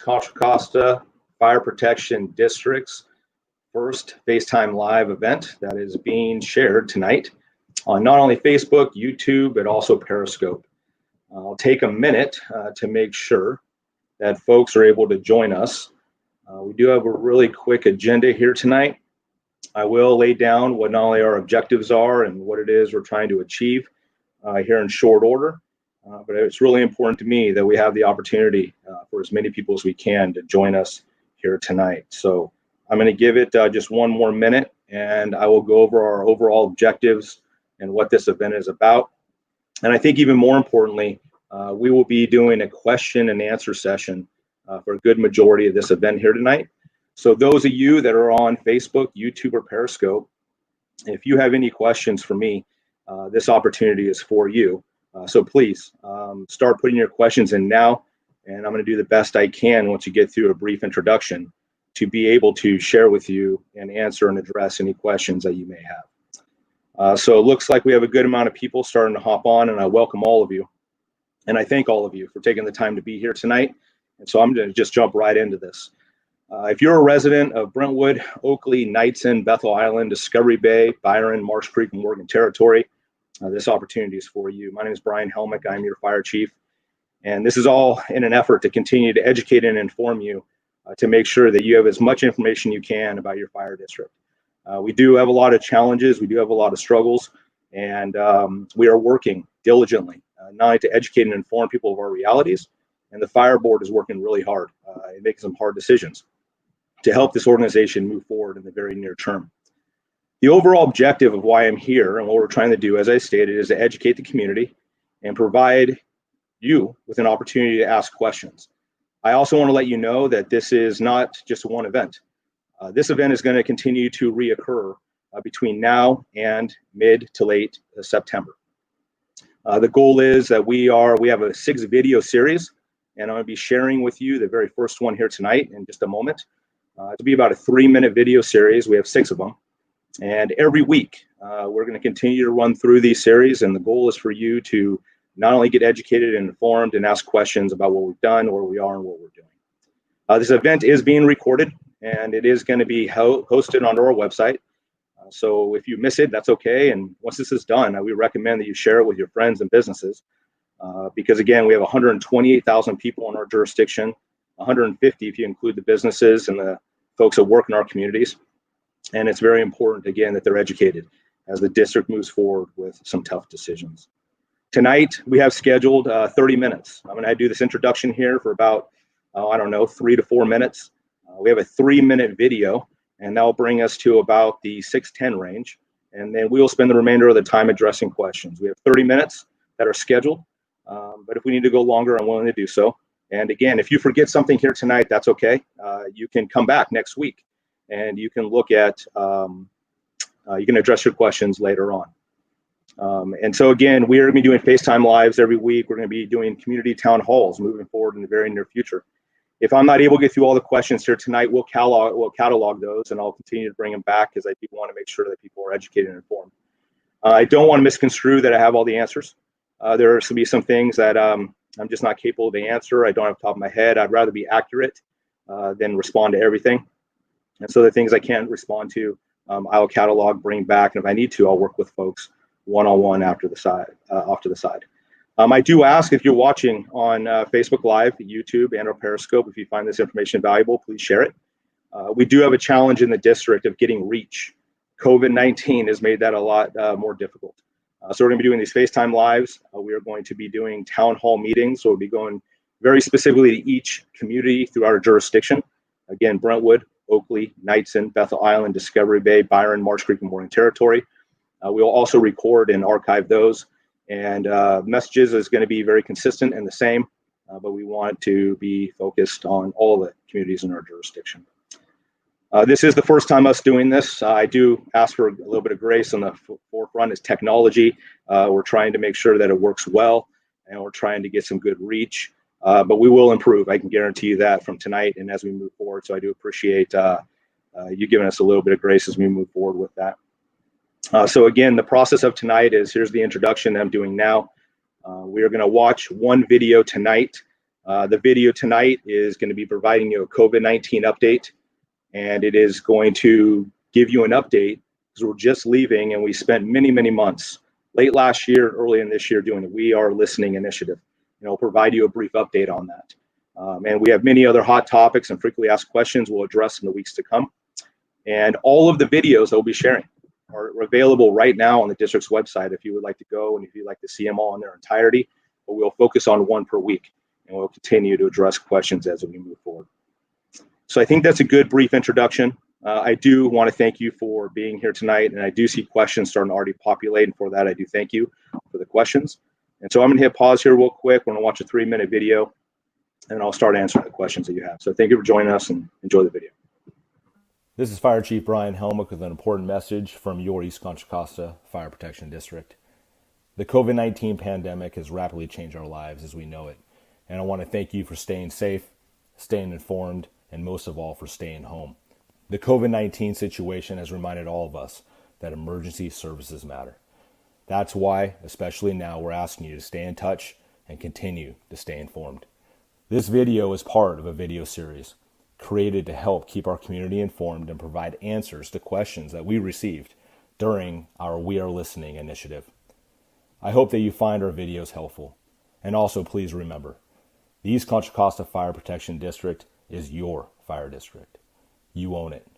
Contra Costa Fire Protection District's first FaceTime Live event that is being shared tonight on not only Facebook, YouTube, but also Periscope. I'll take a minute to make sure that folks are able to join us. We do have a really quick agenda here tonight. I will lay down what not only our objectives are and what it is we're trying to achieve here in short order, but it's really important to me that we have the opportunity for as many people as we can to join us here tonight. So I'm going to give it just one more minute, and I will go over our overall objectives and what this event is about. And I think even more importantly, we will be doing a question and answer session for a good majority of this event here tonight. So those of you that are on Facebook, YouTube, or Periscope, if you have any questions for me, this opportunity is for you. So please start putting your questions in now, and I'm going to do the best I can once you get through a brief introduction to be able to share with you and answer and address any questions that you may have. So it looks like we have a good amount of people starting to hop on, and I welcome all of you. And I thank all of you for taking the time to be here tonight. And so I'm going to just jump right into this. If you're a resident of Brentwood, Oakley, Knightson, Bethel Island, Discovery Bay, Byron, Marsh Creek, and Morgan Territory, this opportunity is for you. My name is Brian Helmick. I'm your fire chief. And this is all in an effort to continue to educate and inform you to make sure that you have as much information you can about your fire district. We do have a lot of challenges. We do have a lot of struggles. And we are working diligently, not only to educate and inform people of our realities, and the fire board is working really hard and making some hard decisions to help this organization move forward in the very near term. The overall objective of why I'm here and what we're trying to do, as I stated, is to educate the community and provide you with an opportunity to ask questions. I also want to let you know that this is not just one event. This event is going to continue to reoccur between now and mid to late September. The goal is that we have a 6-video series, and I'm going to be sharing with you the very first one here tonight in just a moment. It'll be about a 3-minute video series. We have 6 of them. And every week, we're going to continue to run through these series. And the goal is for you to not only get educated and informed and ask questions about what we've done, where we are, and what we're doing. This event is being recorded, and it is going to be hosted onto our website. So if you miss it, that's okay. And once this is done, we recommend that you share it with your friends and businesses. Because again, we have 128,000 people in our jurisdiction, 150 if you include the businesses and the folks that work in our communities. And it's very important, again, that they're educated as the district moves forward with some tough decisions. Tonight, we have scheduled 30 minutes. I'm going to do this introduction here for about, 3 to 4 minutes. We have a 3-minute video, and that will bring us to about the 6:10 range. And then we will spend the remainder of the time addressing questions. We have 30 minutes that are scheduled, but if we need to go longer, I'm willing to do so. And again, if you forget something here tonight, that's okay. You can come back next week, and you can look at, you can address your questions later on. And so again, we're going to be doing FaceTime Lives every week. We're going to be doing community town halls moving forward in the very near future. If I'm not able to get through all the questions here tonight, we'll catalog those, and I'll continue to bring them back because I do want to make sure that people are educated and informed. I don't want to misconstrue that I have all the answers. There are going to be some things that I'm just not capable to answer. I don't have the top of my head. I'd rather be accurate than respond to everything. And so the things I can't respond to, I'll catalog, bring back, and if I need to, I'll work with folks one-on-one off to the side. I do ask, if you're watching on Facebook Live, YouTube, and or Periscope, if you find this information valuable, please share it. We do have a challenge in the district of getting reach. COVID-19 has made that a lot more difficult. So we're going to be doing these FaceTime Lives. We are going to be doing town hall meetings. So we'll be going very specifically to each community throughout our jurisdiction. Again, Brentwood, Oakley, Knightson, Bethel Island, Discovery Bay, Byron, Marsh Creek, and Morgan Territory. We'll also record and archive those. And messages is going to be very consistent and the same, but we want to be focused on all the communities in our jurisdiction. This is the first time us doing this. I do ask for a little bit of grace on the forefront is technology. We're trying to make sure that it works well, and we're trying to get some good reach, but we will improve. I can guarantee you that from tonight and as we move forward. So I do appreciate you giving us a little bit of grace as we move forward with that. So again, the process of tonight is, here's the introduction that I'm doing now. We are going to watch one video tonight The video tonight is going to be providing you a COVID-19 update, and it is going to give you an update because we're just leaving and we spent many months late last year, early in this year doing the We Are Listening initiative. I'll provide you a brief update on that. And we have many other hot topics and frequently asked questions we'll address in the weeks to come. And all of the videos that we'll be sharing are available right now on the district's website if you would like to go and if you'd like to see them all in their entirety. But we'll focus on one per week, and we'll continue to address questions as we move forward. So I think that's a good brief introduction. I do want to thank you for being here tonight, and I do see questions starting to already populate, and for that I do thank you for the questions. And so I'm going to hit pause here real quick. We're going to watch a 3-minute video, and I'll start answering the questions that you have. So thank you for joining us, and enjoy the video. This is Fire Chief Brian Helmick with an important message from your East Contra Costa Fire Protection District. The COVID-19 pandemic has rapidly changed our lives as we know it, and I want to thank you for staying safe, staying informed, and most of all for staying home. The COVID-19 situation has reminded all of us that emergency services matter. That's why, especially now, we're asking you to stay in touch and continue to stay informed. This video is part of a video series created to help keep our community informed and provide answers to questions that we received during our We Are Listening initiative. I hope that you find our videos helpful. And also please remember, the East Contra Costa Fire Protection District is your fire district. You own it,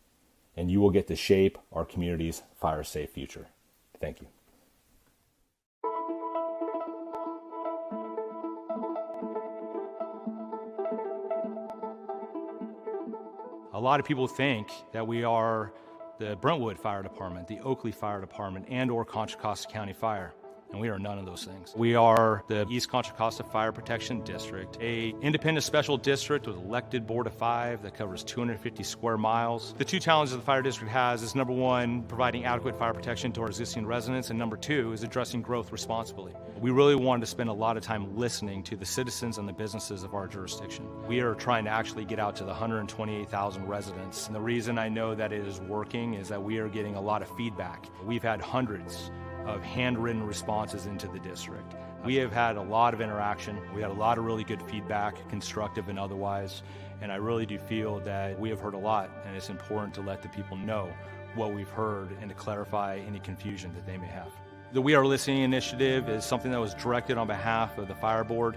and you will get to shape our community's fire-safe future. Thank you. A lot of people think that we are the Brentwood Fire Department, the Oakley Fire Department, and/or Contra Costa County Fire. And we are none of those things. We are the East Contra Costa Fire Protection District, a independent special district with elected board of 5 that covers 250 square miles. The 2 challenges the fire district has is number 1, providing adequate fire protection to our existing residents, and number 2 is addressing growth responsibly. We really wanted to spend a lot of time listening to the citizens and the businesses of our jurisdiction. We are trying to actually get out to the 128,000 residents. And the reason I know that it is working is that we are getting a lot of feedback. We've had hundreds of handwritten responses into the district. We have had a lot of interaction. We had a lot of really good feedback, constructive and otherwise, and I really do feel that we have heard a lot, and it's important to let the people know what we've heard and to clarify any confusion that they may have. The We Are Listening initiative is something that was directed on behalf of the fire board,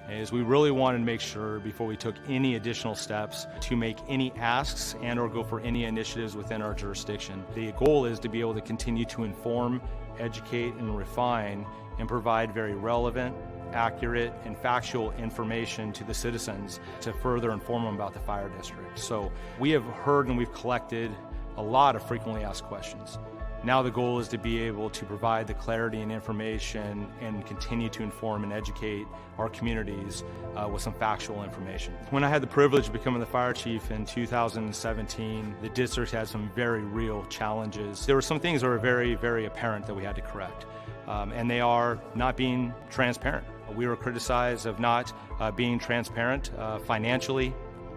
is we really wanted to make sure before we took any additional steps to make any asks and or go for any initiatives within our jurisdiction. The goal is to be able to continue to inform, educate, and refine and provide very relevant, accurate, and factual information to the citizens to further inform them about the fire district. So we have heard and we've collected a lot of frequently asked questions. Now the goal is to be able to provide the clarity and information and continue to inform and educate our communities with some factual information. When I had the privilege of becoming the fire chief in 2017, the district had some very real challenges. There were some things that were very apparent that we had to correct, and they are not being transparent. We were criticized of not being transparent financially,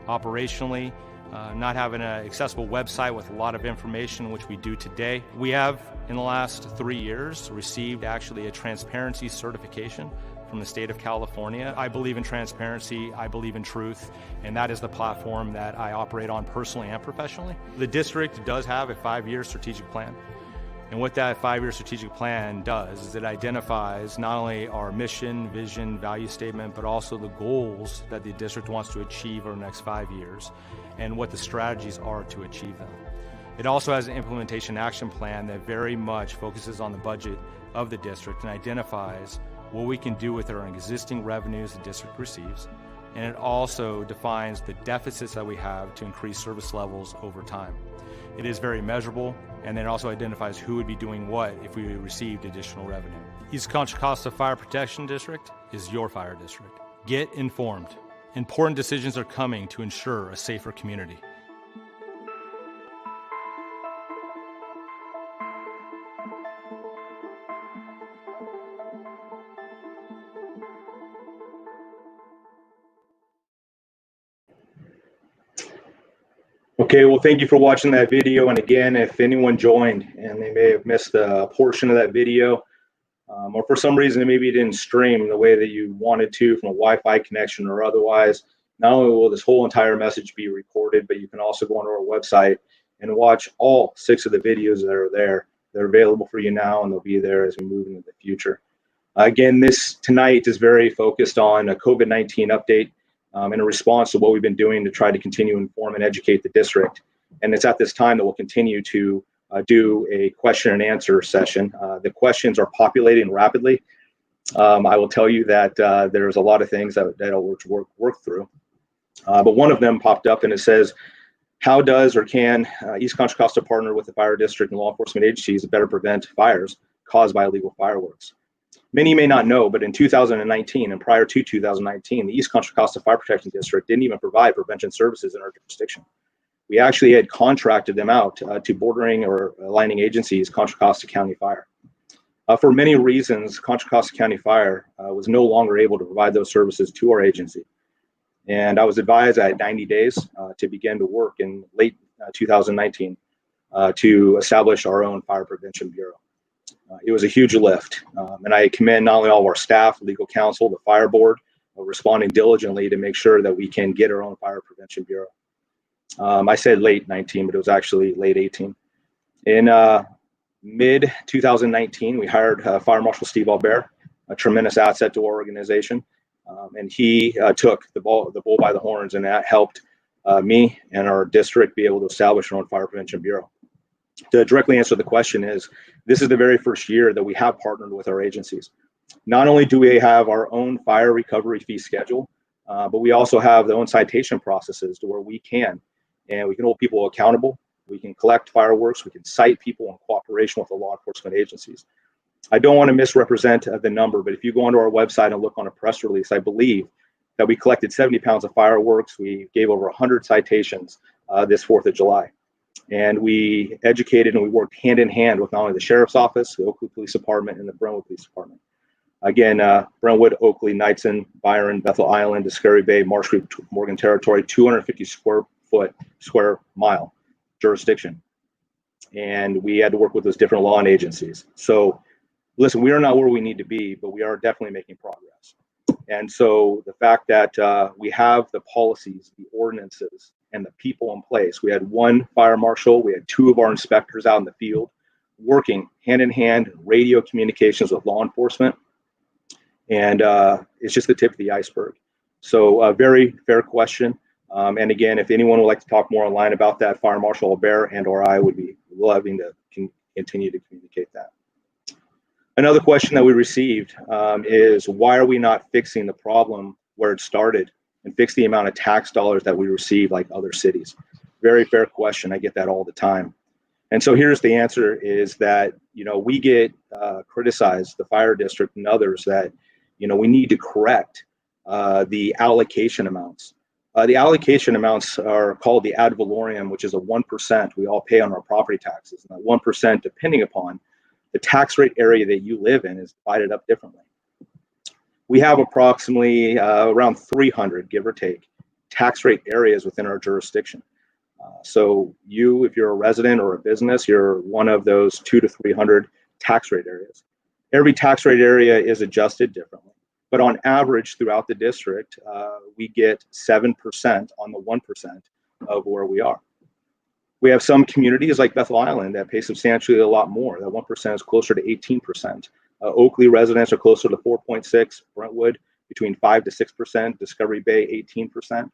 operationally, not having an accessible website with a lot of information, which we do today. We have, in the last 3 years, received actually a transparency certification from the state of California. I believe in transparency, I believe in truth, and that is the platform that I operate on personally and professionally. The district does have a 5-year strategic plan. And what that 5-year strategic plan does is it identifies not only our mission, vision, value statement, but also the goals that the district wants to achieve over the next 5 years and what the strategies are to achieve them. It also has an implementation action plan that very much focuses on the budget of the district and identifies what we can do with our existing revenues the district receives. And it also defines the deficits that we have to increase service levels over time. It is very measurable, and then it also identifies who would be doing what if we received additional revenue. East Contra Costa Fire Protection District is your fire district. Get informed. Important decisions are coming to ensure a safer community. Okay, well, thank you for watching that video. And again, if anyone joined and they may have missed a portion of that video, or for some reason maybe it didn't stream the way that you wanted to from a Wi-Fi connection or otherwise, not only will this whole entire message be recorded, but you can also go onto our website and watch all 6 of the videos that are there. They're available for you now, and they'll be there as we move into the future. Again, this tonight is very focused on a COVID-19 update in a response to what we've been doing to try to continue to inform and educate the district. And it's at this time that we'll continue to do a question and answer session. The questions are populating rapidly. I will tell you that there's a lot of things that I'll work through. But one of them popped up and it says, how does or can East Contra Costa partner with the fire district and law enforcement agencies to better prevent fires caused by illegal fireworks? Many may not know, but in 2019 and prior to 2019, the East Contra Costa Fire Protection District didn't even provide prevention services in our jurisdiction. We actually had contracted them out to bordering or aligning agencies, Contra Costa County Fire. For many reasons, Contra Costa County Fire was no longer able to provide those services to our agency. And I was advised I had 90 days to begin to work in late 2019 to establish our own fire prevention bureau. It was a huge lift, and I commend not only all of our staff, legal counsel, the fire board, responding diligently to make sure that we can get our own fire prevention bureau. I said late 19, but it was actually late 18. In mid 2019, we hired Fire Marshal Steve Albert, a tremendous asset to our organization, and he took the bull by the horns, and that helped me and our district be able to establish our own fire prevention bureau. To directly answer the question is, this is the very first year that we have partnered with our agencies. Not only do we have our own fire recovery fee schedule, but we also have the own citation processes to where we can hold people accountable. We can collect fireworks. We can cite people in cooperation with the law enforcement agencies. I don't want to misrepresent the number, but if you go onto our website and look on a press release, I believe that we collected 70 pounds of fireworks. We gave over 100 citations this 4th of July. And we educated and we worked hand in hand with not only the Sheriff's Office, the Oakley Police Department, and the Brentwood Police Department. Again, Brentwood, Oakley, Knightson, Byron, Bethel Island, Discovery Bay, Marsh Creek, Morgan Territory, 250 square mile jurisdiction. And we had to work with those different law agencies. So listen, we are not where we need to be, but we are definitely making progress. And so the fact that we have the policies, the ordinances, and the people in place. We had one fire marshal, we had 2 of our inspectors out in the field working hand in hand, radio communications with law enforcement. And it's just the tip of the iceberg. So a very fair question. And again, if anyone would like to talk more online about that, Fire Marshal Albert and or I would be loving to continue to communicate that. Another question that we received is, why are we not fixing the problem where it started and fix the amount of tax dollars that we receive like other cities? Very fair question. I get that all the time. And so here's the answer is that, we get criticized, the fire district and others, that, we need to correct the allocation amounts. The allocation amounts are called the ad valorem, which is a 1% we all pay on our property taxes. And that 1%, depending upon the tax rate area that you live in, is divided up differently. We have approximately around 300, give or take, tax rate areas within our jurisdiction. So if you're a resident or a business, you're one of those 200 to 300 tax rate areas. Every tax rate area is adjusted differently. But on average throughout the district, we get 7% on the 1% of where we are. We have some communities like Bethel Island that pay substantially a lot more. That 1% is closer to 18%. Oakley residents are closer to 4.6%, Brentwood between 5 to 6%, Discovery Bay 18%.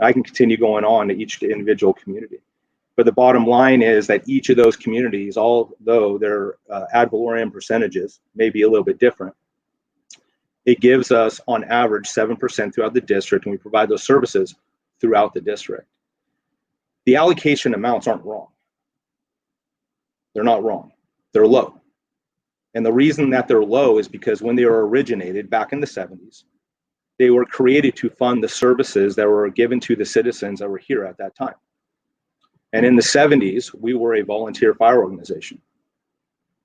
I can continue going on to each individual community. But the bottom line is that each of those communities, although their ad valorem percentages may be a little bit different, it gives us on average 7% throughout the district, and we provide those services throughout the district. The allocation amounts aren't wrong. They're not wrong. They're low. And the reason that they're low is because when they were originated back in the 70s, they were created to fund the services that were given to the citizens that were here at that time. And in the 70s, we were a volunteer fire organization.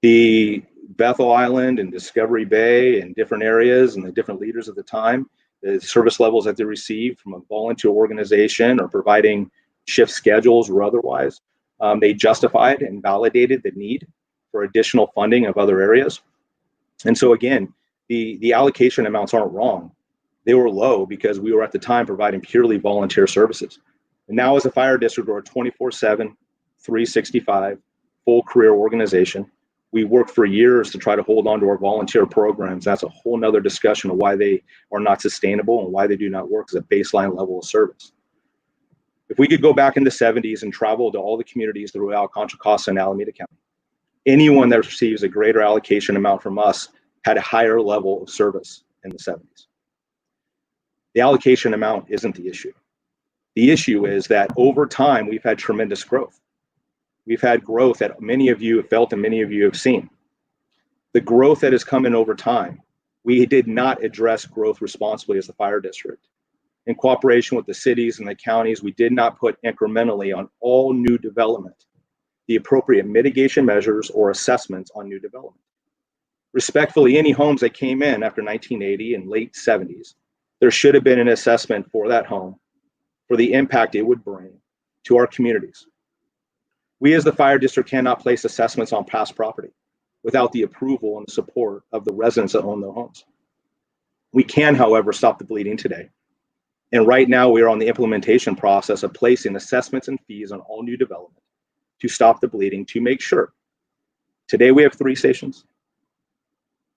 The Bethel Island and Discovery Bay and different areas and the different leaders at the time, the service levels that they received from a volunteer organization or providing shift schedules or otherwise, they justified and validated the need for additional funding of other areas. And so again, the allocation amounts aren't wrong. They were low because we were at the time providing purely volunteer services. And now as a fire district, we're a 24/7, 365, full career organization. We worked for years to try to hold on to our volunteer programs. That's a whole nother discussion of why they are not sustainable and why they do not work as a baseline level of service. If we could go back in the 70s and travel to all the communities throughout Contra, Costa, and Alameda County, anyone that receives a greater allocation amount from us had a higher level of service in the 70s. The allocation amount isn't the issue. The issue is that over time, we've had tremendous growth. We've had growth that many of you have felt and many of you have seen. The growth that has come in over time, we did not address growth responsibly as the fire district. In cooperation with the cities and the counties, we did not put incrementally on all new development the appropriate mitigation measures or assessments on new development. Respectfully, any homes that came in after 1980 and late 70s, there should have been an assessment for that home for the impact it would bring to our communities. We as the fire district cannot place assessments on past property without the approval and the support of the residents that own their homes. We can, however, stop the bleeding today. And right now we are on the implementation process of placing assessments and fees on all new development to stop the bleeding, to make sure. Today we have 3 stations.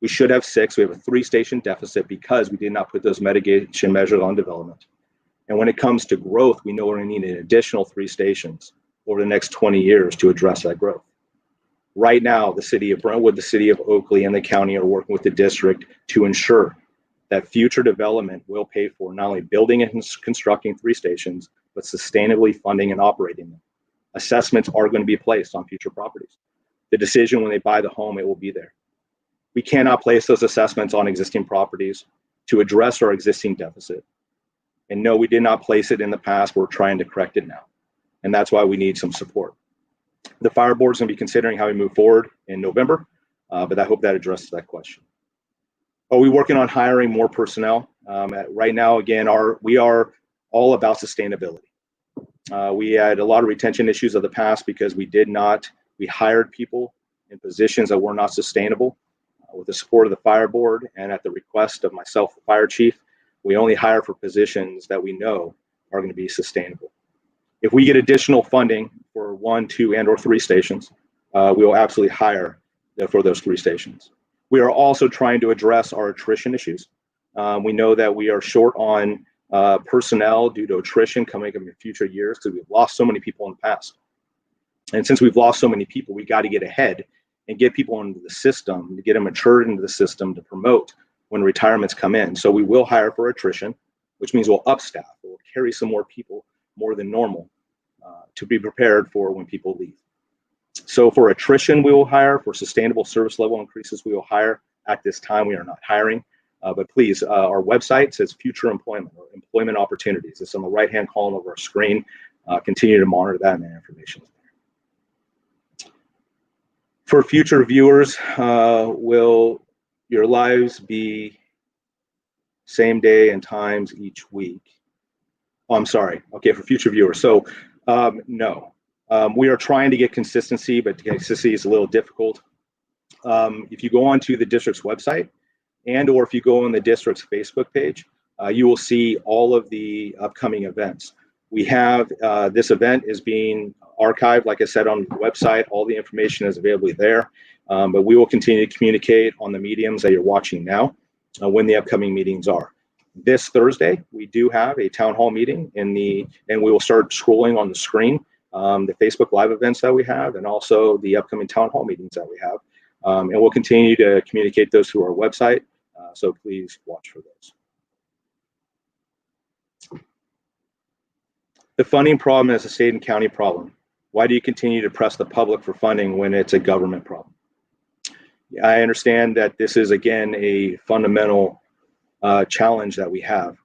We should have 6. We have a 3-station deficit because we did not put those mitigation measures on development. And when it comes to growth, we know we're going to need an additional 3 stations over the next 20 years to address that growth. Right now, the city of Brentwood, the city of Oakley, and the county are working with the district to ensure that future development will pay for not only building and constructing 3 stations, but sustainably funding and operating them. Assessments are going to be placed on future properties. The decision when they buy the home, it will be there. We cannot place those assessments on existing properties to address our existing deficit. And no, we did not place it in the past. We're trying to correct it now. And that's why we need some support. The fire board is going to be considering how we move forward in November, but I hope that addresses that question. Are we working on hiring more personnel? Right now, again, we are all about sustainability. We had a lot of retention issues of the past because we hired people in positions that were not sustainable. With the support of the fire board and at the request of myself, the fire chief, we only hire for positions that we know are going to be sustainable. If we get additional funding for 1, 2, and/or 3 stations, we will absolutely hire for those 3 stations. We are also trying to address our attrition issues. We know that we are short on personnel due to attrition coming up in future years because we've lost so many people in the past. And since we've lost so many people, we got to get ahead and get people into the system, to get them matured into the system to promote when retirements come in. So we will hire for attrition, which means we'll upstaff. We'll carry some more people, more than normal, to be prepared for when people leave. So for attrition, we will hire. For sustainable service level increases, we will hire. At this time, we are not hiring. But please, our website says future employment or employment opportunities. It's on the right-hand column of our screen. Continue to monitor that, and that information is there. For future viewers, will your lives be same day and times each week? Oh, I'm sorry. Okay, for future viewers. So no, we are trying to get consistency, but consistency is a little difficult. If you go onto the district's website or if you go on the district's Facebook page, you will see all of the upcoming events. We have this event is being archived, like I said, on the website. All the information is available there, but we will continue to communicate on the mediums that you're watching now when the upcoming meetings are. This Thursday, we do have a town hall meeting and we will start scrolling on the screen the Facebook Live events that we have and also the upcoming town hall meetings that we have. And we'll continue to communicate those through our website, so please watch for those. The funding problem is a state and county problem. Why do you continue to press the public for funding when it's a government problem? I understand that this is, again, a fundamental challenge that we have.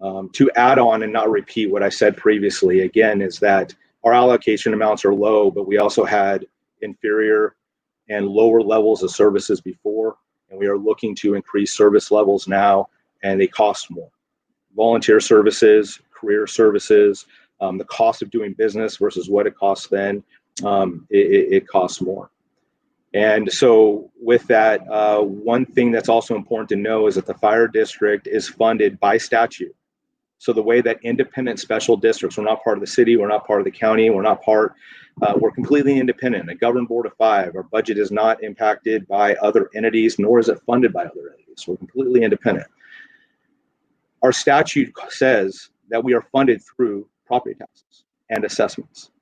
To add on and not repeat what I said previously, again, is that our allocation amounts are low, but we also had inferior and lower levels of services before, and we are looking to increase service levels now, and they cost more. Volunteer services, career services, the cost of doing business versus what it costs then, it costs more. And so with that, one thing that's also important to know is that the fire district is funded by statute. So the way that independent special districts, we're not part of the city, we're not part of the county, we're completely independent, a governed board of 5. Our budget is not impacted by other entities, nor is it funded by other entities. We're completely independent. Our statute says that we are funded through property taxes and assessments.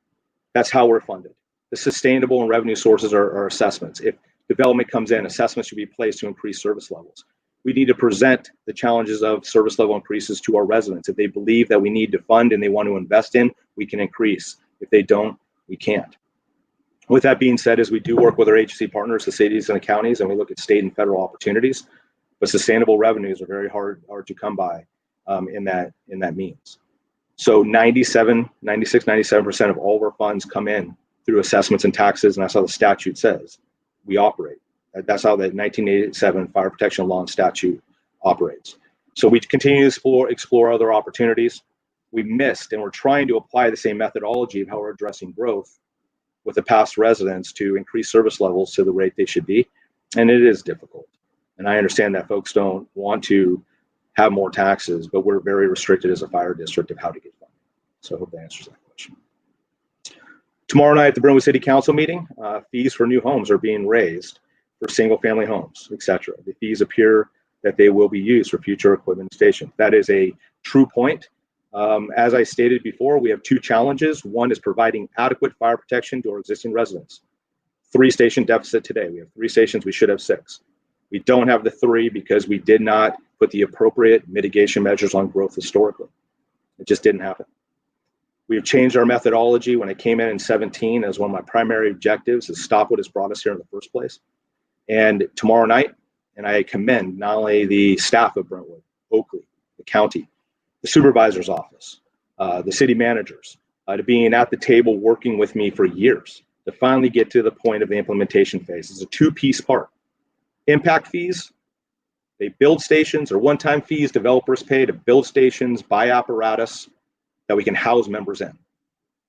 That's how we're funded. The sustainable and revenue sources are assessments. If development comes in, assessments should be placed to increase service levels. We need to present the challenges of service level increases to our residents. If they believe that we need to fund and they want to invest in, we can increase. If they don't, we can't. With that being said, as we do work with our agency partners, the cities and the counties, and we look at state and federal opportunities, but sustainable revenues are very hard to come by in that means. So 96, 97% of all of our funds come in through assessments and taxes, and that's how the statute says we operate. That's how the 1987 Fire Protection Law and Statute operates. So we continue to explore other opportunities. We missed, and we're trying to apply the same methodology of how we're addressing growth with the past residents to increase service levels to the rate they should be. And it is difficult. And I understand that folks don't want to have more taxes, but we're very restricted as a fire district of how to get funding. So I hope that answers that question. Tomorrow night at the Brentwood City Council meeting, fees for new homes are being raised for single family homes, etc. The fees appear that they will be used for future equipment stations. That is a true point. As I stated before, we have 2 challenges. One is providing adequate fire protection to our existing residents. 3 station deficit today. We have 3 stations, we should have 6. We don't have the 3 because we did not put the appropriate mitigation measures on growth historically. It just didn't happen. We've changed our methodology. When I came in 17, as one of my primary objectives is stop what has brought us here in the first place. And tomorrow night, and I commend not only the staff of Brentwood, Oakley, the county, the supervisor's office, the city managers, to being at the table working with me for years to finally get to the point of the implementation phase. It's a 2-piece part. Impact fees, they build stations, or one-time fees developers pay to build stations, buy apparatus that we can house members in.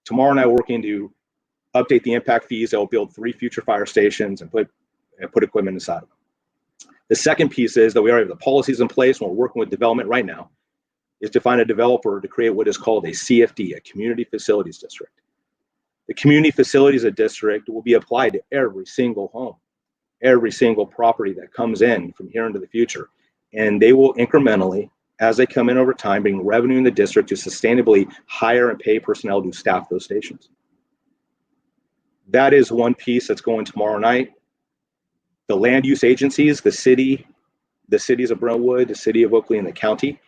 Tomorrow night, we're working to update the impact fees that will build 3 future fire stations and put equipment inside of them. The second piece is that we already have the policies in place, and we're working with development right now, is to find a developer to create what is called a CFD, a Community Facilities District. The Community Facilities District will be applied to every single home, every single property that comes in from here into the future. And they will incrementally, as they come in over time, bring revenue in the district to sustainably hire and pay personnel to staff those stations. That is one piece that's going tomorrow night. The land use agencies, the cities of Brentwood, the city of Oakley, and the county,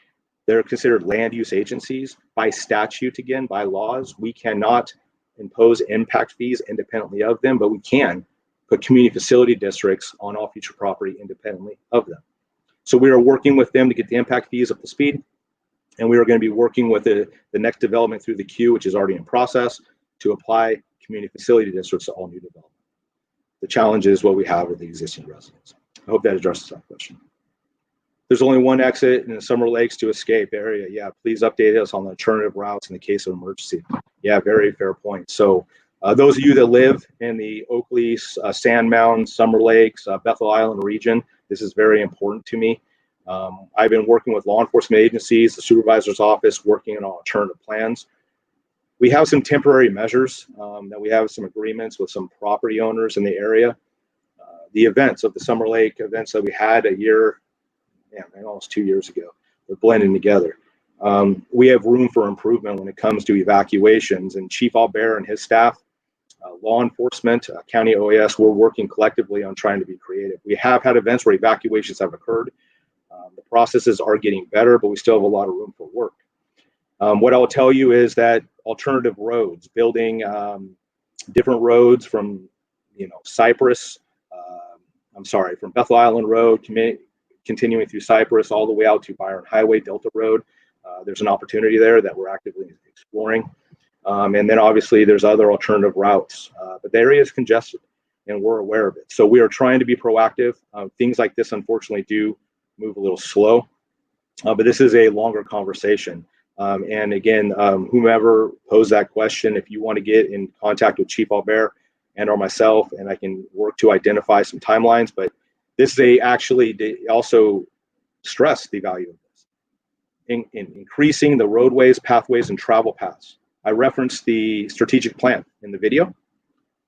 they're considered land use agencies by statute, again, by laws. We cannot impose impact fees independently of them, but we can put community facility districts on all future property independently of them. So we are working with them to get the impact fees up to speed, and we are going to be working with the next development through the queue, which is already in process, to apply community facility districts to all new development. The challenge is what we have with the existing residents. I hope that addresses that question. There's only one exit in the Summer Lakes to escape area. Yeah, please update us on the alternative routes in the case of emergency. Yeah, very fair point. So those of you that live in the Oakley, Sand Mountain, Summer Lakes, Bethel Island region, this is very important to me. I've been working with law enforcement agencies, the supervisor's office, working on alternative plans. We have some temporary measures that we have some agreements with some property owners in the area. The events of the Summer Lake events that we had almost 2 years ago, they're blending together. We have room for improvement when it comes to evacuations, and Chief Albert and his staff, law enforcement, county OAS, we're working collectively on trying to be creative. We have had events where evacuations have occurred. The processes are getting better, but we still have a lot of room for work. What I'll tell you is that alternative roads, building different roads from, Cypress, from Bethel Island Road, continuing through Cypress all the way out to Byron Highway, Delta Road. There's an opportunity there that we're actively exploring. And then obviously there's other alternative routes, but the area is congested and we're aware of it. So we are trying to be proactive. Things like this, unfortunately, do move a little slow, but this is a longer conversation. And again, whomever posed that question, if you want to get in contact with Chief Albert, and or myself, and I can work to identify some timelines. But this they also stress the value of this in increasing the roadways, pathways, and travel paths. I referenced the strategic plan in the video.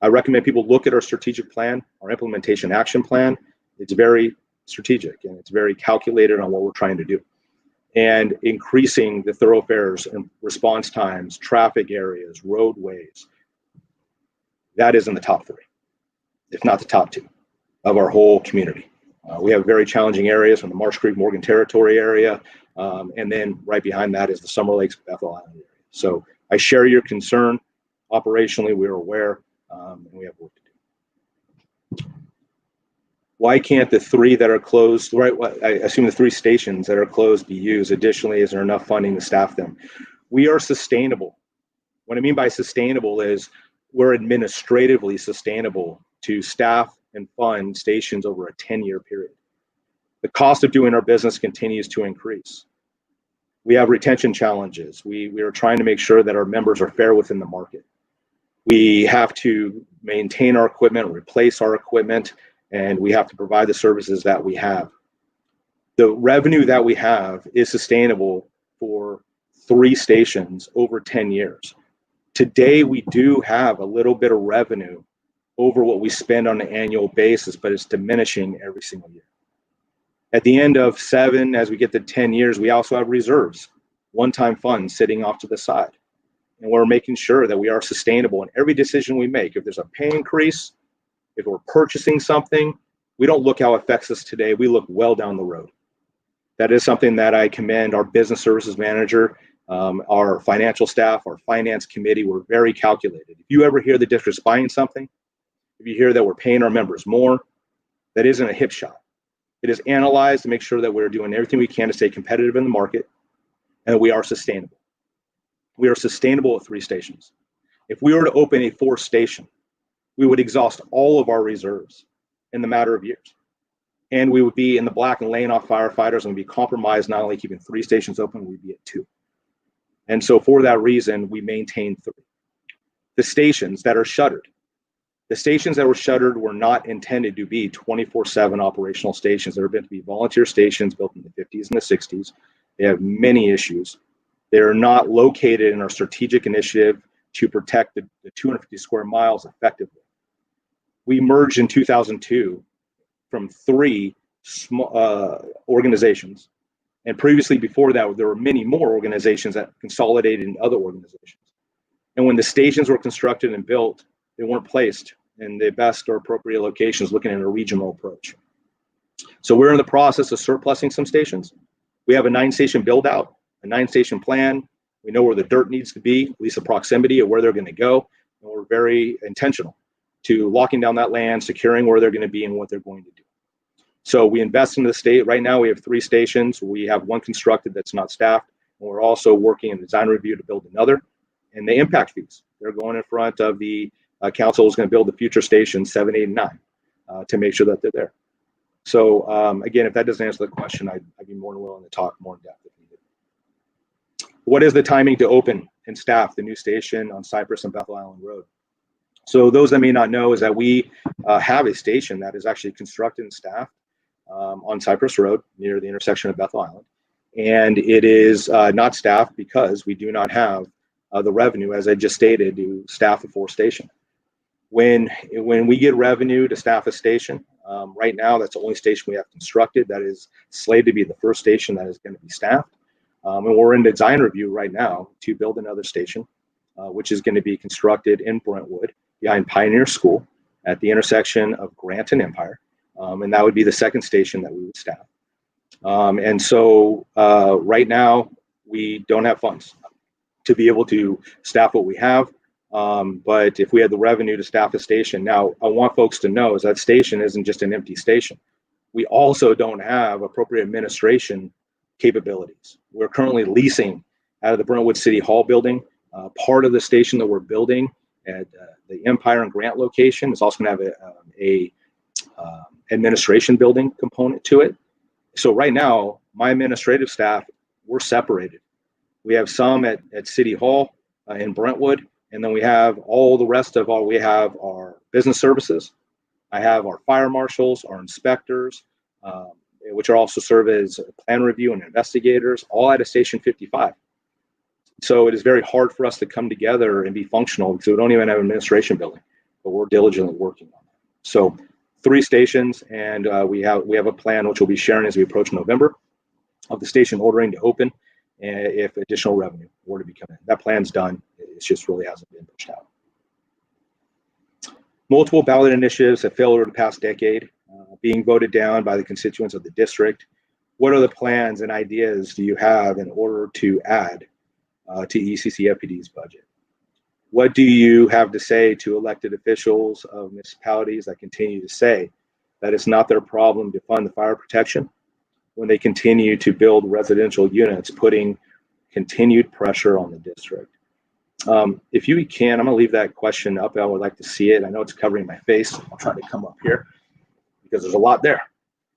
I recommend people look at our strategic plan, our implementation action plan. It's very strategic and it's very calculated on what we're trying to do. And increasing the thoroughfares and response times, traffic areas, roadways, that is in the top 3, if not the top 2 of our whole community. We have very challenging areas from the Marsh Creek, Morgan Territory area, and then right behind that is the Summer Lakes, Bethel Island area. So I share your concern. Operationally, we're aware, and we have work to do. Why can't the 3 that are closed, right? I assume the 3 stations that are closed be used. Additionally, is there enough funding to staff them? We are sustainable. What I mean by sustainable is we're administratively sustainable to staff and fund stations over a 10-year period. The cost of doing our business continues to increase. We have retention challenges. We are trying to make sure that our members are fair within the market. We have to maintain our equipment, replace our equipment, and we have to provide the services that we have. The revenue that we have is sustainable for 3 stations over 10 years. Today, we do have a little bit of revenue over what we spend on an annual basis, but it's diminishing every single year. At the end of 7, as we get to 10 years, we also have reserves, one-time funds sitting off to the side. And we're making sure that we are sustainable in every decision we make. If there's a pay increase, if we're purchasing something, we don't look how it affects us today. We look well down the road. That is something that I commend our business services manager, our financial staff, our finance committee. We're very calculated. If you ever hear the district's buying something, if you hear that we're paying our members more, that isn't a hip shot. It is analyzed to make sure that we're doing everything we can to stay competitive in the market and that we are sustainable. We are sustainable at 3 stations. If we were to open a 4th station, we would exhaust all of our reserves in the matter of years. And we would be in the black and laying off firefighters and be compromised, not only keeping 3 stations open, we'd be at 2. And so for that reason, we maintain 3. The stations that are shuttered, the stations that were shuttered were not intended to be 24/7 operational stations. They're meant to be volunteer stations built in the 50s and the 60s. They have many issues. They're not located in our strategic initiative to protect the 250 square miles effectively. We merged in 2002 from 3 small organizations. And previously before that, there were many more organizations that consolidated in other organizations. And when the stations were constructed and built, they weren't placed in the best or appropriate locations looking at a regional approach. So we're in the process of surplusing some stations. We have a 9-station build out, a 9-station plan. We know where the dirt needs to be, at least the proximity of where they're going to go. And we're very intentional to locking down that land, securing where they're going to be and what they're going to do. So we invest in the state. Right now we have 3 stations. We have 1 constructed that's not staffed. And we're also working in design review to build another. And the impact fees, they're going in front of the council is going to build the future stations 7, 8, and 9 to make sure that they're there. So again, if that doesn't answer the question, I'd be more than willing to talk more in depth if needed. What is the timing to open and staff the new station on Cypress and Bethel Island Road? So those that may not know is that we have a station that is actually constructed and staffed on Cypress Road near the intersection of Bethel Island. And it is not staffed because we do not have the revenue, as I just stated, to staff a 4th station. When we get revenue to staff a station, right now that's the only station we have constructed that is slated to be the 1st station that is going to be staffed. And we're in design review right now to build another station, which is going to be constructed in Brentwood behind Pioneer School at the intersection of Grant and Empire. And that would be the 2nd station that we would staff. And so right now we don't have funds to be able to staff what we have. But if we had the revenue to staff a station, now I want folks to know is that station isn't just an empty station. We also don't have appropriate administration capabilities. We're currently leasing out of the Brentwood City Hall building. Part of the station that we're building at the Empire and Grant location is also going to have a administration building component to it. So right now, my administrative staff, we're separated. We have some at City Hall in Brentwood, and then we have all the rest of we have our business services. I have our fire marshals, our inspectors, which are also serve as plan review and investigators, all at a Station 55. So it is very hard for us to come together and be functional because we don't even have an administration building, but we're diligently working on it. So 3 stations, and we have a plan which we'll be sharing as we approach November of the station ordering to open, and if additional revenue were to be coming in. That plan's done. It just really hasn't been pushed out. Multiple ballot initiatives have failed over the past decade, being voted down by the constituents of the district. What other plans and ideas do you have in order to add to ECCFPD's budget? What do you have to say to elected officials of municipalities that continue to say that it's not their problem to fund the fire protection when they continue to build residential units, putting continued pressure on the district? If you can, I'm going to leave that question up. I would like to see it. I know it's covering my face. I'll try to come up here because there's a lot there,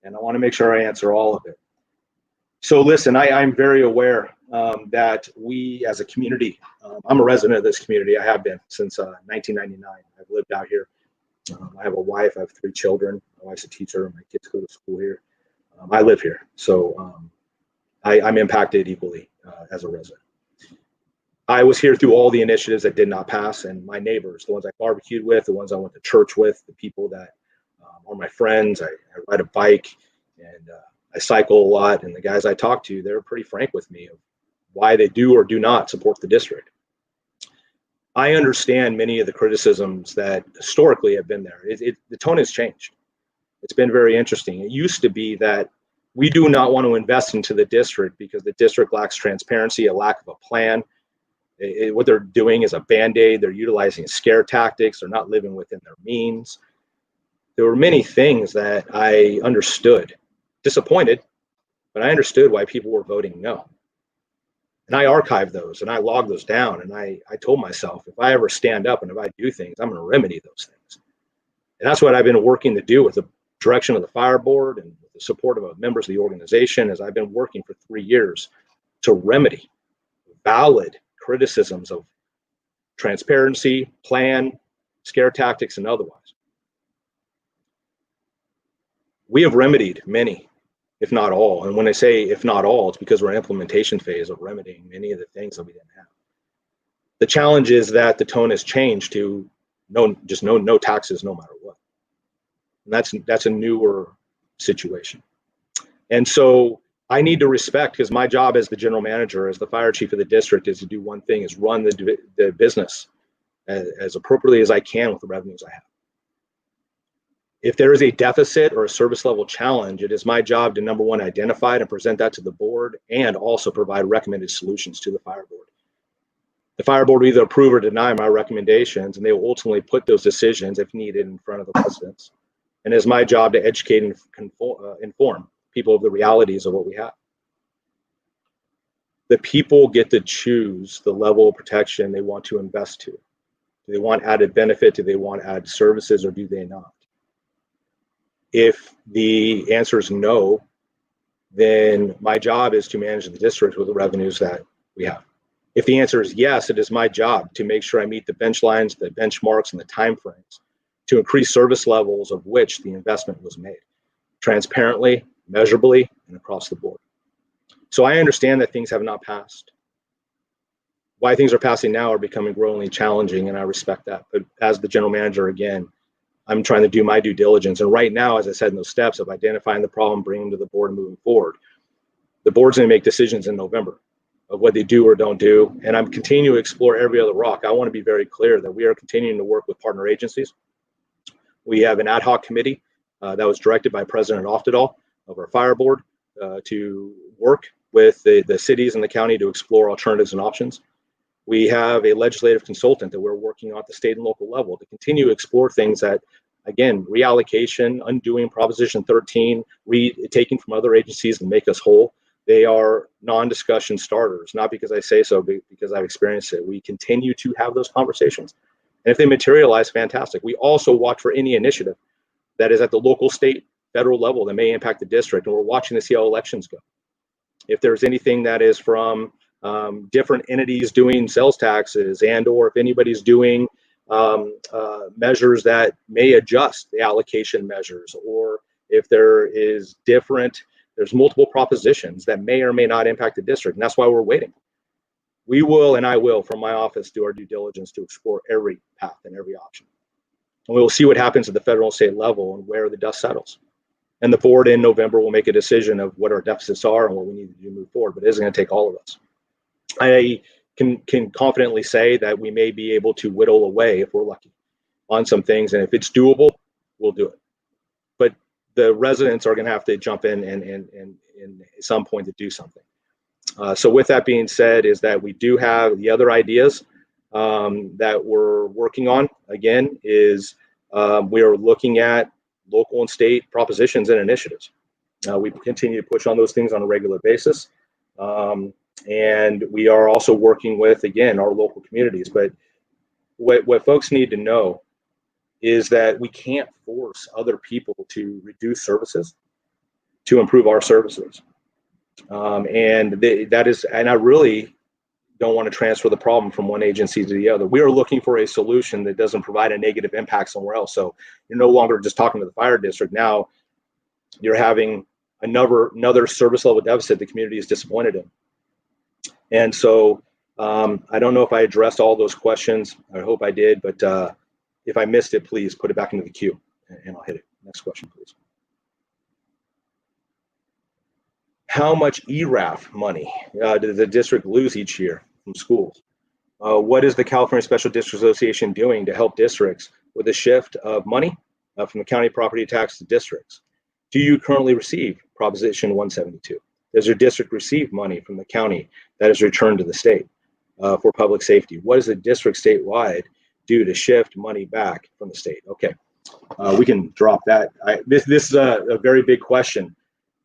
and I want to make sure I answer all of it. So listen, I'm very aware that we as a community, I'm a resident of this community. I have been since 1999. I've lived out here. I have a wife. I have 3 children. My wife's a teacher. My kids go to school here. I live here. So I'm impacted equally as a resident. I was here through all the initiatives that did not pass, and my neighbors, the ones I barbecued with, the ones I went to church with, the people that are my friends. I ride a bike, and I cycle a lot, and the guys I talk to, they're pretty frank with me of why they do or do not support the district. I understand many of the criticisms that historically have been there. The tone has changed. It's been very interesting. It used to be that we do not want to invest into the district because the district lacks transparency, a lack of a plan. What they're doing is a Band-Aid. They're utilizing scare tactics. They're not living within their means. There were many things that I understood, disappointed, but I understood why people were voting no. And I archived those and I logged those down. And I told myself, if I ever stand up and if I do things, I'm going to remedy those things. And that's what I've been working to do with the direction of the fire board and with the support of members of the organization, as I've been working for 3 years to remedy valid criticisms of transparency, plan, scare tactics, and otherwise. We have remedied many, if not all. And when I say if not all, it's because we're in implementation phase of remedying many of the things that we didn't have. The challenge is that the tone has changed to no taxes, no matter what. And that's a newer situation. And so I need to respect, because my job as the general manager, as the fire chief of the district, is to do one thing, is run the business as appropriately as I can with the revenues I have. If there is a deficit or a service level challenge, it is my job to, number one, identify it and present that to the board, and also provide recommended solutions to the fire board. The fire board will either approve or deny my recommendations, and they will ultimately put those decisions, if needed, in front of the residents. And it's my job to educate and inform people of the realities of what we have. The people get to choose the level of protection they want to invest to. Do they want added benefit? Do they want added services, or do they not? If the answer is no, then my job is to manage the district with the revenues that we have. If the answer is yes, it is my job to make sure I meet the bench lines, the benchmarks, and the timeframes to increase service levels of which the investment was made, transparently, measurably, and across the board. So I understand that things have not passed. Why things are passing now are becoming growingly challenging, and I respect that. But as the general manager, again, I'm trying to do my due diligence. And right now, as I said in those steps of identifying the problem, bringing them to the board, and moving forward, the board's going to make decisions in November of what they do or don't do. And I'm continuing to explore every other rock. I want to be very clear that we are continuing to work with partner agencies. We have an ad hoc committee that was directed by President Oftedal of our fire board to work with the cities and the county to explore alternatives and options. We have a legislative consultant that we're working on at the state and local level to continue to explore things that, again, reallocation, undoing Proposition 13, taking from other agencies to make us whole. They are non-discussion starters, not because I say so, but because I've experienced it. We continue to have those conversations. And if they materialize, fantastic. We also watch for any initiative that is at the local, state, federal level that may impact the district, and we're watching to see how elections go. If there's anything that is from different entities doing sales taxes, and or if anybody's doing measures that may adjust the allocation measures, or if there's multiple propositions that may or may not impact the district. And that's why we're waiting. We will, and I will, from my office, do our due diligence to explore every path and every option. And we will see what happens at the federal and state level and where the dust settles. And the board in November will make a decision of what our deficits are and what we need to do to move forward. But it isn't going to take all of us. I can confidently say that we may be able to whittle away, if we're lucky, on some things. And if it's doable, we'll do it. But the residents are going to have to jump in and at some point to do something. So with that being said, is that we do have the other ideas that we're working on. Again, is we are looking at local and state propositions and initiatives. We continue to push on those things on a regular basis. And we are also working with, again, our local communities. But what folks need to know is that we can't force other people to reduce services to improve our services. And I really don't want to transfer the problem from one agency to the other. We are looking for a solution that doesn't provide a negative impact somewhere else. So you're no longer just talking to the fire district. Now you're having another service level deficit the community is disappointed in. And so I don't know if I addressed all those questions. I hope I did, but if I missed it, please put it back into the queue and I'll hit it. Next question, please. How much ERAF money does the district lose each year from schools? What is the California Special District Association doing to help districts with a shift of money from the county property tax to districts? Do you currently receive Proposition 172? Does your district receive money from the county that is returned to the state for public safety? What does the district statewide do to shift money back from the state? Okay, we can drop that. This is a very big question.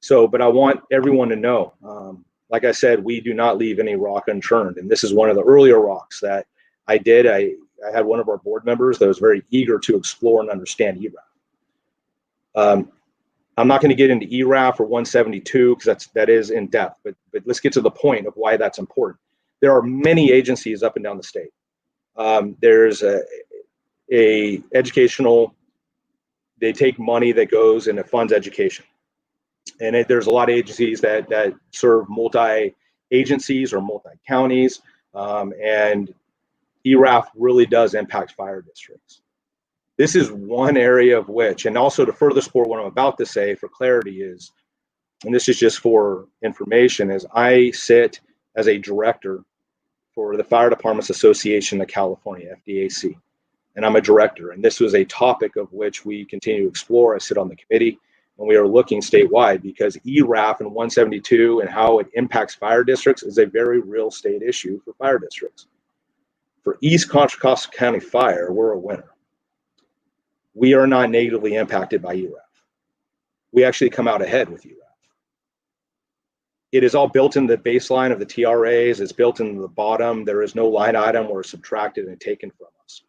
So, but I want everyone to know, like I said, we do not leave any rock unturned. And this is one of the earlier rocks that I did. I had one of our board members that was very eager to explore and understand ERAF. I'm not going to get into ERAF or 172 because that is in depth, but let's get to the point of why that's important. There are many agencies up and down the state. There's a educational, they take money that goes and it funds education. And there's a lot of agencies that serve multi-agencies or multi-counties, and ERAF really does impact fire districts. This is one area of which, and also to further support what I'm about to say for clarity is, and this is just for information, is I sit as a director for the Fire Departments Association of California, FDAC, and I'm a director. And this was a topic of which we continue to explore. I sit on the committee. And we are looking statewide because ERAF and 172 and how it impacts fire districts is a very real state issue for fire districts. For East Contra Costa County Fire, we're a winner. We are not negatively impacted by ERAF. We actually come out ahead with ERAF. It is all built in the baseline of the TRAs. It's built in the bottom. There is no line item where it's subtracted and taken from us.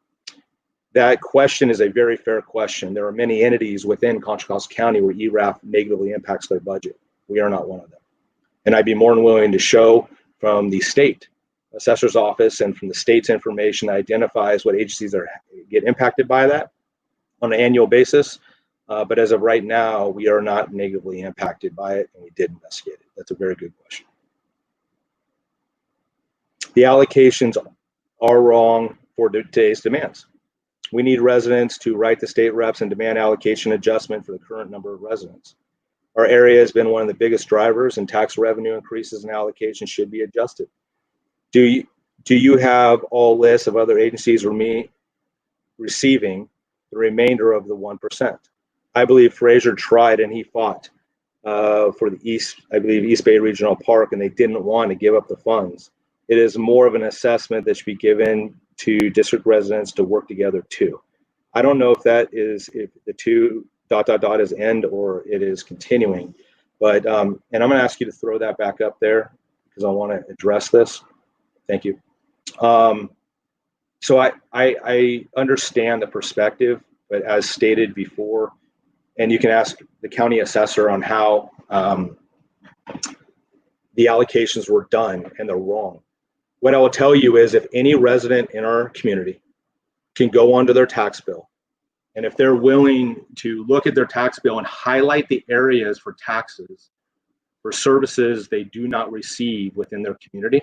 That question is a very fair question. There are many entities within Contra Costa County where ERAF negatively impacts their budget. We are not one of them. And I'd be more than willing to show from the state assessor's office and from the state's information that identifies what agencies get impacted by that on an annual basis. But as of right now, we are not negatively impacted by it, and we did investigate it. That's a very good question. The allocations are wrong for today's demands. We need residents to write the state reps and demand allocation adjustment for the current number of residents. Our area has been one of the biggest drivers, and tax revenue increases and allocation should be adjusted. Do you have all lists of other agencies receiving the remainder of the 1%? I believe Fraser tried and he fought for the East Bay Regional Park, and they didn't want to give up the funds. It is more of an assessment that should be given to district residents to work together too. I don't know if that is, if the two ... is end or it is continuing, but and I'm going to ask you to throw that back up there because I want to address this. Thank you. So I understand the perspective, but as stated before, and you can ask the county assessor on how the allocations were done, and they're wrong. What I will tell you is if any resident in our community can go onto their tax bill. And if they're willing to look at their tax bill and highlight the areas for taxes for services they do not receive within their community.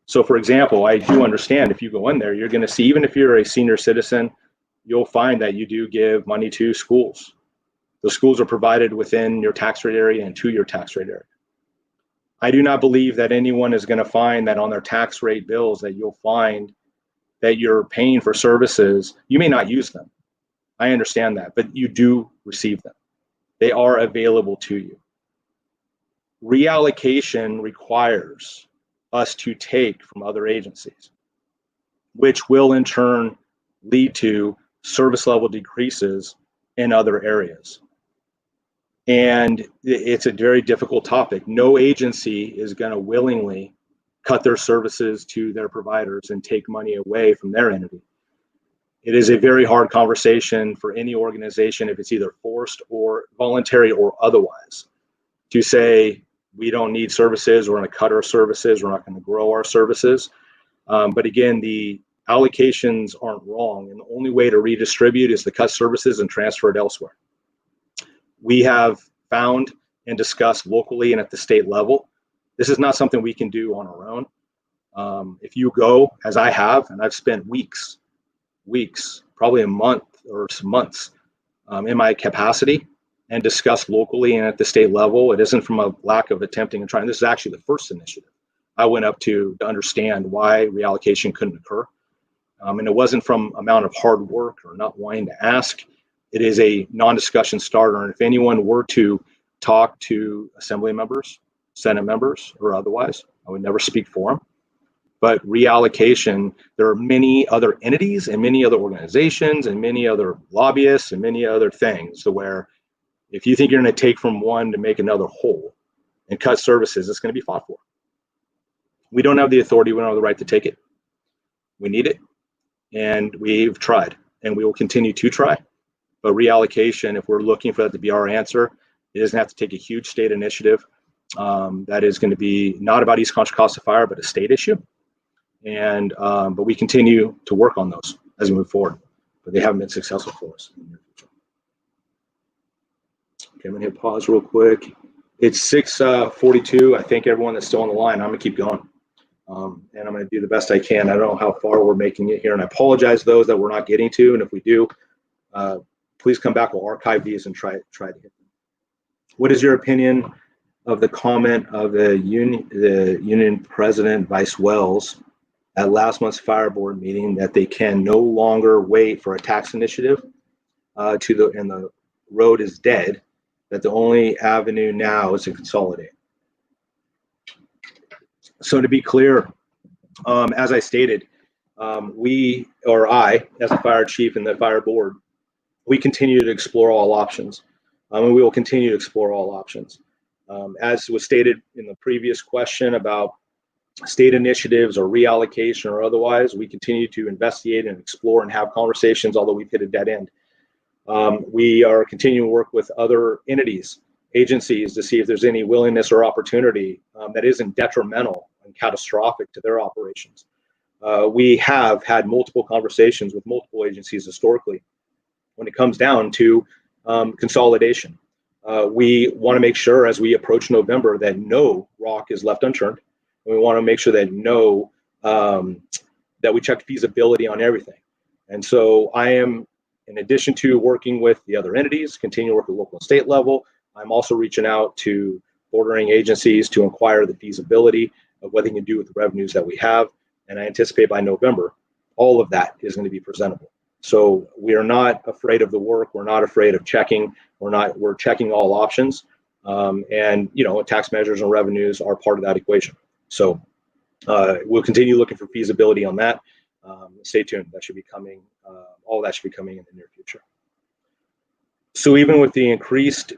So for example, I do understand if you go in there, you're going to see, even if you're a senior citizen, you'll find that you do give money to schools. The schools are provided within your tax rate area and to your tax rate area. I do not believe that anyone is going to find that on their tax rate bills that you'll find that you're paying for services. You may not use them. I understand that, but you do receive them. They are available to you. Reallocation requires us to take from other agencies, which will in turn lead to service level decreases in other areas. And it's a very difficult topic. No agency is going to willingly cut their services to their providers and take money away from their entity. It is a very hard conversation for any organization, if it's either forced or voluntary or otherwise, to say, we don't need services, we're going to cut our services, we're not going to grow our services. But again, the allocations aren't wrong, and the only way to redistribute is to cut services and transfer it elsewhere. We have found and discussed locally and at the state level, this is not something we can do on our own. If you go, as I have, and I've spent weeks, probably a month or some months in my capacity and discussed locally and at the state level, it isn't from a lack of attempting and trying. This is actually the first initiative I went up to understand why reallocation couldn't occur. And it wasn't from amount of hard work or not wanting to ask. It is a non-discussion starter. And if anyone were to talk to assembly members, Senate members, or otherwise, I would never speak for them. But reallocation, there are many other entities and many other organizations and many other lobbyists and many other things to where if you think you're going to take from one to make another whole and cut services, it's going to be fought for. We don't have the authority, we don't have the right to take it. We need it, and we've tried, and we will continue to try. But reallocation, if we're looking for that to be our answer, it doesn't have to take a huge state initiative. That is going to be not about East Contra Costa Fire, but a state issue. And but we continue to work on those as we move forward, but they haven't been successful for us. Okay, I'm gonna hit pause real quick. It's 6:42. I thank everyone that's still on the line. I'm gonna keep going, and I'm gonna do the best I can. I don't know how far we're making it here, and I apologize those that we're not getting to. And if we do, please come back. We'll archive these and try to hit them. What is your opinion of the comment of the union president, Vice Wells, at last month's fire board meeting that they can no longer wait for a tax initiative and the road is dead, that the only avenue now is to consolidate? So to be clear, as I stated, I, as a fire chief and the fire board, we continue to explore all options, and we will continue to explore all options. As was stated in the previous question about state initiatives or reallocation or otherwise, we continue to investigate and explore and have conversations, although we've hit a dead end. We are continuing to work with other entities, agencies, to see if there's any willingness or opportunity that isn't detrimental and catastrophic to their operations. We have had multiple conversations with multiple agencies historically when it comes down to consolidation. We want to make sure as we approach November that no rock is left unturned. We want to make sure that that we check feasibility on everything. And so I am, in addition to working with the other entities, continue to work at local and state level, I'm also reaching out to bordering agencies to inquire the feasibility of what they can do with the revenues that we have. And I anticipate by November, all of that is going to be presentable. So we are not afraid of the work. We're not afraid of checking. We're checking all options. And, tax measures and revenues are part of that equation. So we'll continue looking for feasibility on that. Stay tuned. That should be coming. All that should be coming in the near future. So even with the increased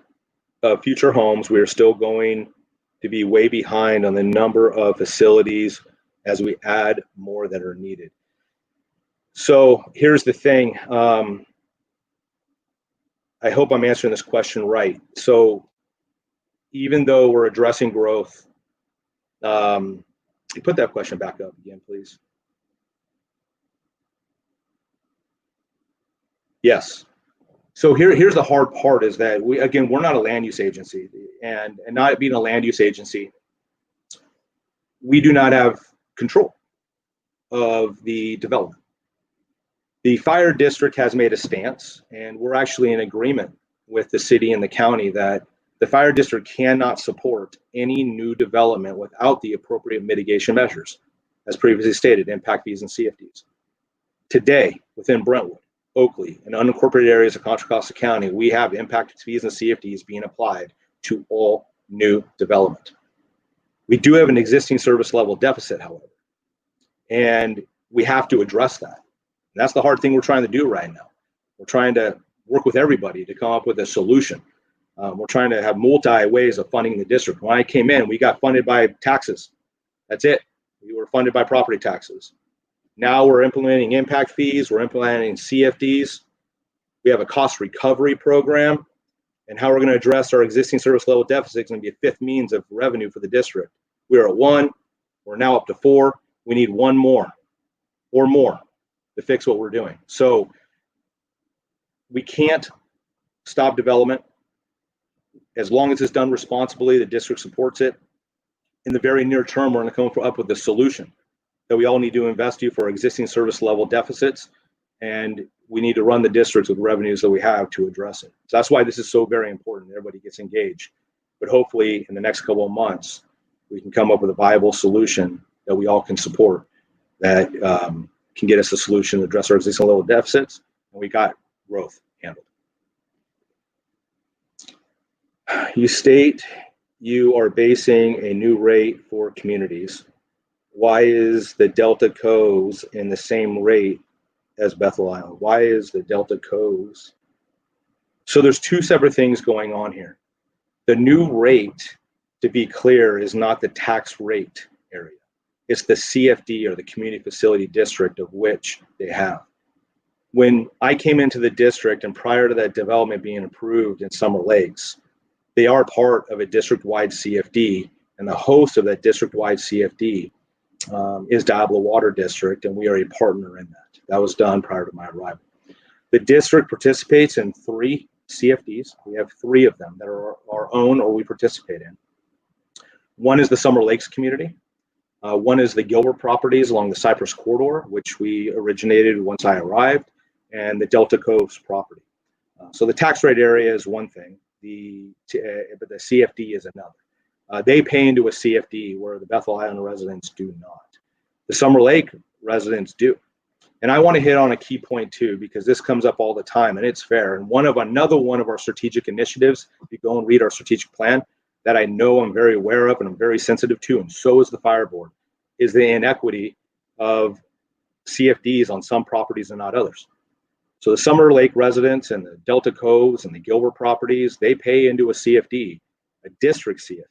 future homes, we are still going to be way behind on the number of facilities as we add more that are needed. So here's the thing. I hope I'm answering this question right. So even though we're addressing growth, put that question back up again, please. Yes. So here's the hard part is that we're not a land use agency, and not being a land use agency, we do not have control of the development. The fire district has made a stance, and we're actually in agreement with the city and the county that the fire district cannot support any new development without the appropriate mitigation measures, as previously stated, impact fees and CFDs. Today, within Brentwood, Oakley, and unincorporated areas of Contra Costa County, we have impact fees and CFDs being applied to all new development. We do have an existing service level deficit, however, and we have to address that. And that's the hard thing we're trying to do right now. We're trying to work with everybody to come up with a solution. We're trying to have multi ways of funding the district. When I came in, we got funded by taxes. That's it. We were funded by property taxes. Now we're implementing impact fees. We're implementing CFDs. We have a cost recovery program. And how we're going to address our existing service level deficit is going to be a fifth means of revenue for the district. We are at 1. We're now up to 4. We need 1 more or more to fix what we're doing. So we can't stop development. As long as it's done responsibly, the district supports it. In the very near term, we're going to come up with a solution that we all need to invest in for our existing service level deficits, and we need to run the districts with revenues that we have to address it. So that's why this is so very important. Everybody gets engaged. But hopefully in the next couple of months, we can come up with a viable solution that we all can support that can get us a solution to address our existing level deficits, and we got growth handled. You state you are basing a new rate for communities. Why is the Delta Coves in the same rate as Bethel Island? Why is the Delta Coves? So there's 2 separate things going on here. The new rate, to be clear, is not the tax rate area. It's the CFD, or the community facility district, of which they have. When I came into the district, and prior to that development being approved in Summer Lakes, they are part of a district-wide CFD, and the host of that district-wide CFD is Diablo Water District, and we are a partner in that. That was done prior to my arrival. The district participates in 3 CFDs. We have 3 of them that are our own or we participate in. One is the Summer Lakes community. One is the Gilbert properties along the Cypress Corridor, which we originated once I arrived, and the Delta Coves property. So the tax rate area is one thing, but the CFD is another. They pay into a CFD where the Bethel Island residents do not. The Summer Lake residents do. And I want to hit on a key point too, because this comes up all the time and it's fair. And another one of our strategic initiatives, if you go and read our strategic plan, that I know I'm very aware of and I'm very sensitive to, and so is the fire board, is the inequity of CFDs on some properties and not others. So the Summer Lake residents and the Delta Coves and the Gilbert properties, they pay into a CFD, a district CFD.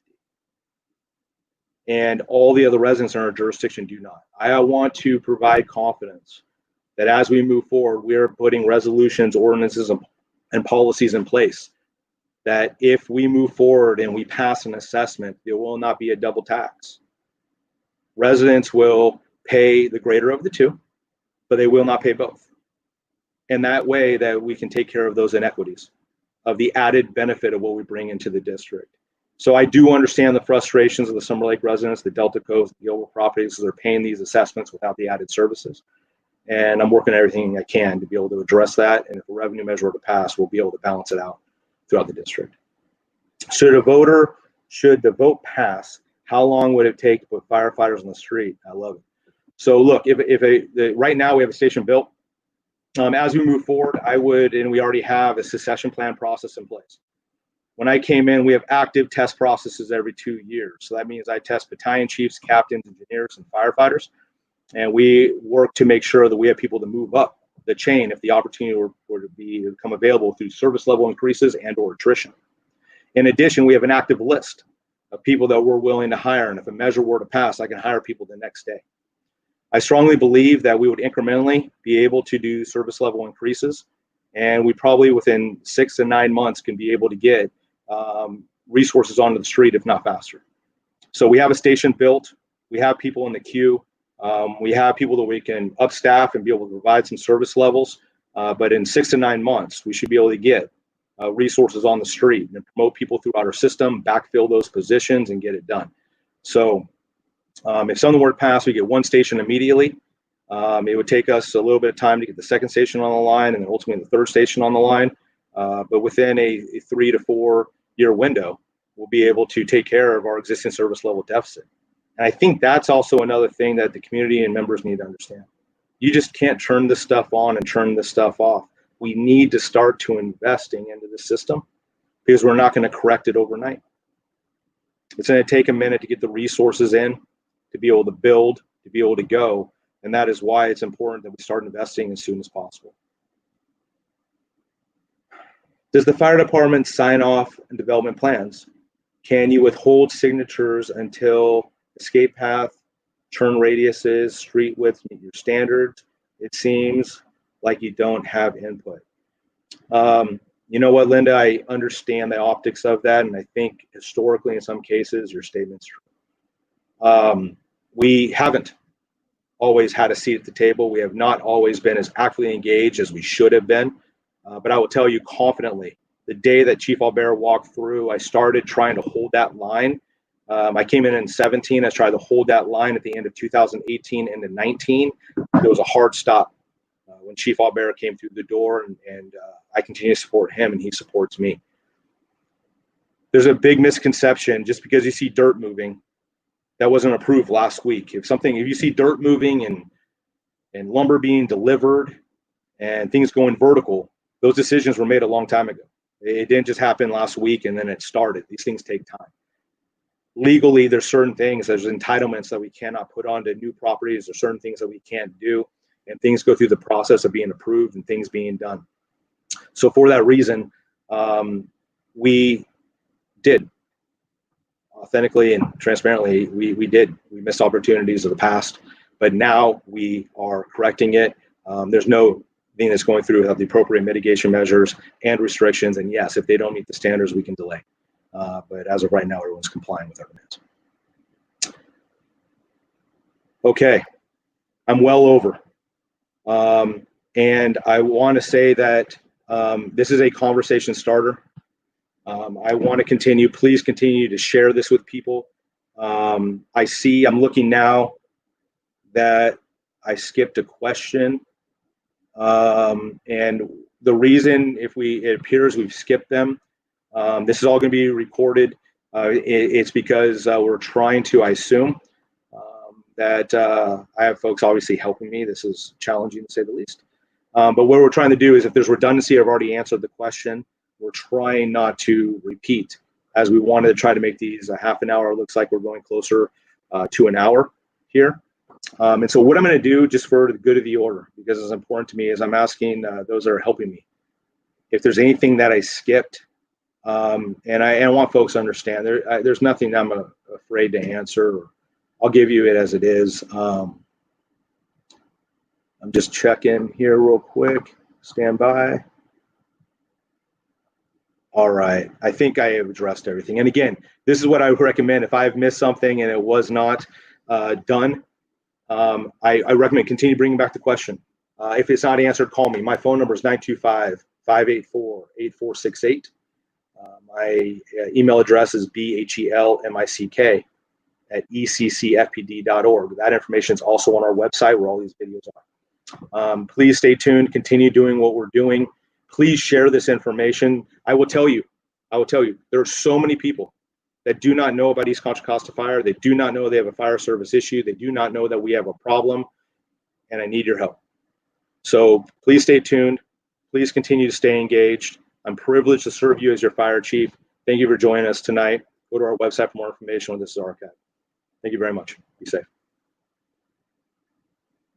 And all the other residents in our jurisdiction do not. I want to provide confidence that as we move forward, we are putting resolutions, ordinances, and policies in place that if we move forward and we pass an assessment, there will not be a double tax. Residents will pay the greater of the 2, but they will not pay both. And that way that we can take care of those inequities of the added benefit of what we bring into the district. So I do understand the frustrations of the Summer Lake residents, the Delta Coves, the Gilbert properties, so they're paying these assessments without the added services. And I'm working everything I can to be able to address that. And if a revenue measure were to pass, we'll be able to balance it out throughout the district. Should the vote pass, how long would it take to put firefighters on the street? I love it. So look, right now we have a station built. As we move forward, and we already have a succession plan process in place. When I came in, we have active test processes every 2 years. So that means I test battalion chiefs, captains, engineers, and firefighters. And we work to make sure that we have people to move up the chain if the opportunity were to become available through service level increases and or attrition. In addition, we have an active list of people that we're willing to hire. And if a measure were to pass, I can hire people the next day. I strongly believe that we would incrementally be able to do service level increases. And we probably within 6 to 9 months can be able to get resources onto the street, if not faster. So we have a station built. We have people in the queue. We have people that we can upstaff and be able to provide some service levels. but in 6 to 9 months, we should be able to get resources on the street and promote people throughout our system, backfill those positions, and get it done. So if something were to pass, we get one station immediately. It would take us a little bit of time to get the second station on the line and then ultimately the third station on the line. But within a 3 to 4 year window, we'll be able to take care of our existing service level deficit. And I think that's also another thing that the community and members need to understand. You just can't turn this stuff on and turn this stuff off. We need to start to investing into the system because we're not going to correct it overnight. It's going to take a minute to get the resources in, to be able to build, to be able to go. And that is why it's important that we start investing as soon as possible. Does the fire department sign off on development plans? Can you withhold signatures until escape path, turn radiuses, street width meet your standards? It seems like you don't have input. You know what, Linda, I understand the optics of that, and I think historically in some cases your statement's true. We haven't always had a seat at the table. We have not always been as actively engaged as we should have been. But I will tell you confidently, the day that Chief Albert walked through, I started trying to hold that line. I came in 17. I tried to hold that line at the end of 2018 into 19. There was a hard stop when Chief Albert came through the door, and I continue to support him, and he supports me. There's a big misconception just because you see dirt moving that wasn't approved last week. If you see dirt moving and lumber being delivered and things going vertical, those decisions were made a long time ago. It didn't just happen last week and then it started. These things take time. Legally, there's certain things, there's entitlements that we cannot put onto new properties. There's certain things that we can't do, and things go through the process of being approved and things being done. So for that reason, we did authentically and transparently, we missed opportunities of the past, but now we are correcting it. There's no thing that's going through without the appropriate mitigation measures and restrictions. And yes, if they don't meet the standards, we can delay. But as of right now, everyone's complying with our demands. Okay, I'm well over. And I want to say that this is a conversation starter. I want to continue. Please continue to share this with people. I'm looking now that I skipped a question. And the reason, it appears we've skipped them, this is all going to be recorded. It's because we're trying to, I assume, that I have folks obviously helping me. This is challenging to say the least. But what we're trying to do is if there's redundancy, I've already answered the question. We're trying not to repeat, as we wanted to try to make these a half an hour. It looks like we're going closer to an hour here. And so what I'm going to do, just for the good of the order, because it's important to me, is I'm asking those that are helping me, if there's anything that I skipped, and I want folks to understand, there's nothing I'm afraid to answer. I'll give you it as it is. I'm just checking here real quick. Stand by. All right. I think I have addressed everything. And again, this is what I would recommend. If I've missed something and it was not done, I recommend continue bringing back the question. If it's not answered, call me. My phone number is 925-584-8468. My email address is bhelmick@eccfpd.org. That information is also on our website where all these videos are. Please stay tuned. Continue doing what we're doing. Please share this information. I will tell you, there are so many people that do not know about East Contra Costa Fire. They do not know they have a fire service issue. They do not know that we have a problem, and I need your help. So please stay tuned. Please continue to stay engaged. I'm privileged to serve you as your fire chief. Thank you for joining us tonight. Go to our website for more information when this is archived. Thank you very much. Be safe.